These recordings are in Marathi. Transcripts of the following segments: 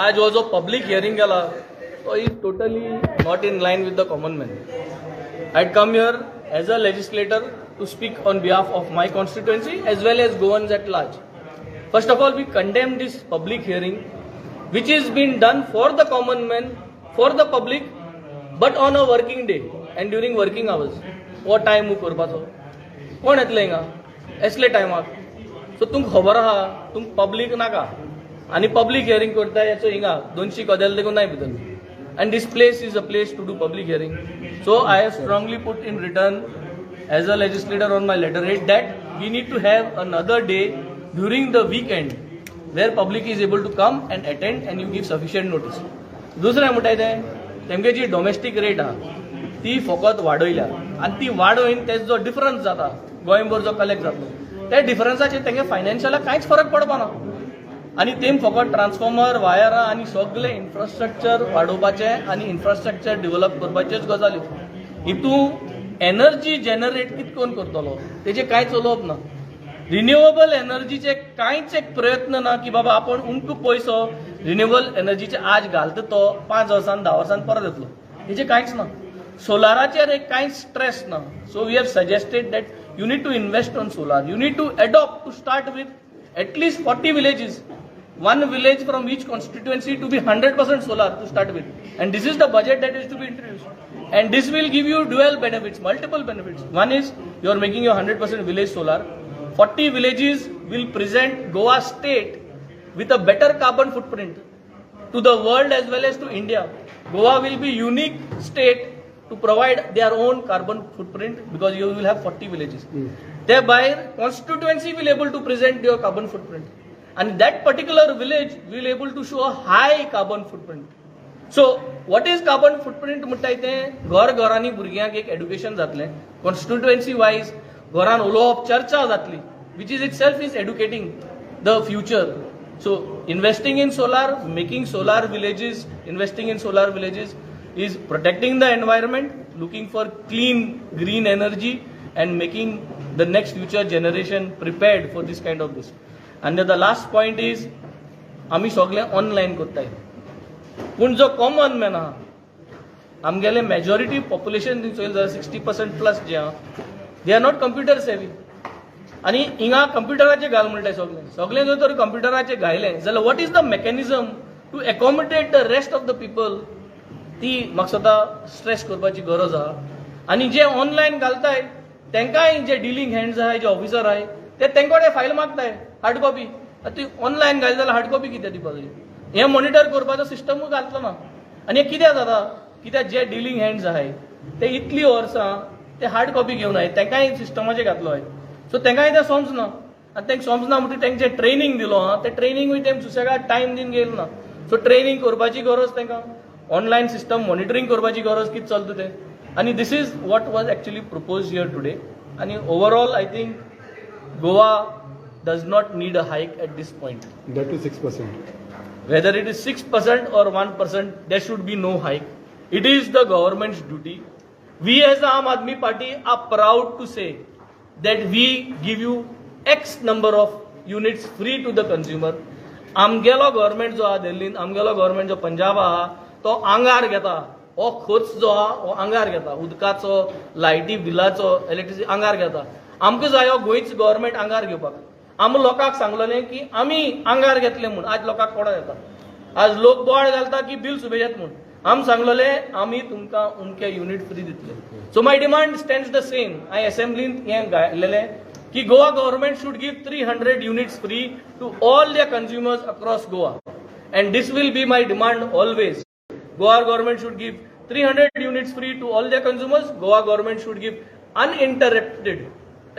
आज हो जो पब्लिक हियरिंग गेला तो is totally not in line with the common man. I'd come here as a legislator to speak on behalf of my constituency as well as Goans at large. First of all, we condemn this public hearing which is being done for the common man, for the public, but on a working day and during working hours. What time you करपाचो? कोण येतले हिंगा? असले टायमाक. सो तुमकां खबर आहा तुमकां पब्लिक नाका आनी पब्लिक हियरिंग करता याचो हिंगा 200 कदेल देखून नाय भितर. And this place is a place to do public hearing. So I have strongly put in return as a legislator on my letterhead that we need to have another day during the weekend where public is able to come and attend and you give sufficient notice. दुसरें म्हणटाय तें तेमगे जी डोमेस्टीक रेट आहा ती फकत वाडयल्या आनी ती वाडोवन तेजो जो डिफरन्स जाता गोंयभर जो कलेक्ट जातलो त्या डिफरन्साचेर तेंगे फायनान्शियलाक कांयच फरक पडपाना. आनी तेम फकत ट्रान्सफॉर्मर वायरां आनी सगळे इन्फ्रास्ट्रक्चर वाडोवपाचे आनी इन्फ्रास्ट्रक्चर डेव्हलप करपाच्योच गजाल्यो. हितून एनर्जी जनरेट कितें करून करतलो तेजे कांयच उलोवप ना. रिन्युएबल एनर्जीचे कांयच एक प्रयत्न ना की बाबा आपण उंच पयसो रिन्युएबल एनर्जीचे आज घालता तो 5 वर्सान 10 वर्सान परत येतलो हेजे कांयच ना. सोलाराचेर एक कांयच स्ट्रेस ना. So we have suggested that you need to invest on solar. You need to adopt to start with at least 40 villages, one village from each constituency to be 100% solar to start with, and this is the budget that is to be introduced, and this will give you dual benefits, multiple benefits. One is you are making your 100% village solar. 40 villages will present Goa state with a better carbon footprint to the world as well as to India. Goa will be unique state to provide their own carbon footprint because you will have 40 villages. Thereby, constituency will able to present your carbon footprint, and that particular village will able to show a high carbon footprint. So, what is carbon footprint? म्हणटाय तें घरांनी भुरग्यांक एक एड्युकेशन जातलें. कॉन्स्टिट्युएन्सी वायज घरान उलोवप चर्चा जातली, which is itself is educating the future. So, investing in solar, making solar villages, investing in solar villages is protecting the environment, looking for clean green energy, and making the next future generation prepared for this kind of this. And the last point is आमी सगळे ऑनलायन करताय पूण जो कॉमन मॅन आहा आमगेले मेजॉरिटी पॉप्युलेशन चोयलें जाल्यार 60% प्लस जे आहा दे आर नॉट कंप्युटर सेवी. आनी हिंगा कंप्युटराचेर घाल म्हणटाय सगळे जर तर कंप्युटराचेर घायलें जाल्यार what is the mechanism to accommodate the rest of the people ती म्हाका सदां स्ट्रेस करपाची गरज आहा. आनी जे ऑनलायन घालताय तेंकाय जे डिलिंग हँड्स आहाय जे ऑफिसर आहाय ते तेंकोडे फायल मागताय हार्ड कॉपी. ती ऑनलायन घाली जाल्यार हार्ड कॉपी कित्याक दिवपाक जाय? हें मॉनिटर करपाचो सिस्टमूच घातलो ना. आनी हें कित्याक जाता? कित्याक जे डिलिंग हँड्स आहाय ते इतलीं वर्सां ते हार्ड कॉपी घेवन आहाय तेंकाय सिस्टमाचेर घातलो आहाय. सो तेंकाय तें समजना आनी तेंकां समजना म्हणटा तेंचे ट्रेनींग दिलो आहा ते ट्रेनींगूय तें सुसेगाद टायम दिवन गेलो ना. सो ट्रेनींग करपाची गरज तेंकां ऑनलायन सिस्टम मॉनिटरींग करपाची गरज कितें चलता तें. आनी this is what was actually propose here today. आणि overall I think Goa does not need a hike at this point. That is 6%. Whether it is 6% or 1%, there should be no hike. It is the government's duty. We as the Aam Aadmi Party are proud to say that we give you X number of units free to the consumer. आमगेलो गव्हर्मेंट जो आहा दिल्लीन, आमगेलो गव्हर्मेंट जो पंजाब आहा तो आंगार घेता. हो खर्च जो आहा हो आंगार घेता. उदकाचो, लायटी बिलाचो, इलेक्ट्रिसिटी आंगार घेता. आमकां जायो गोंयच गव्हर्मेंट आंगार घेवपाक. आमी लोकांक सांगलेलें की आमी आंगार घेतले म्हूण. आज लोकांक कोडा येता. आज लोक बोवाळ घालता की बिल सुबेजात म्हूण. आमी सांगलेलें आमी तुमकां उमके युनिट फ्री दितले. So my demand stands the same. हांवें असेंब्लीन हें घायलेलें की Goa government should give 300 units free to all the consumers across Goa. And this will be my demand always. Goa government should give 300 units free to all their consumers. Goa government should give uninterrupted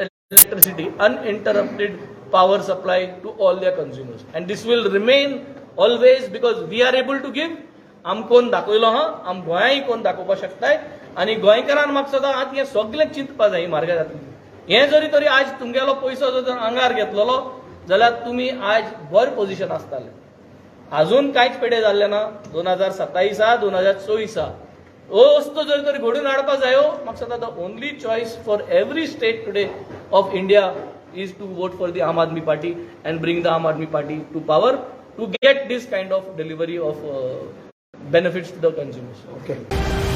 electricity, uninterrupted power supply to all their consumers. And this will remain always because we are able to give. आम कोण दाखयलो हा आम गोंयाय कोण दाखोवपाक शकताय. आनी गोंयकारांक म्हाका सदां आतां हें सगळें चिंतपा जाय मार्गाजातली. हें जरी तरी आज तुमगेलो पयसो जर आंगार घेतलेलो जाल्यार तुमी आज बरे पोजिशन आसताले. अजून कांयच पेडे जाल्ले ना. 2027 2024 हो वस्तू जर तरी घडून हाडपाक जायो. म्हाका सदां the only choice for every state today of India is to vote for the Aam Aadmi Party and bring the Aam Aadmi Party to power. to get this kind of delivery of benefits to the consumers. Okay.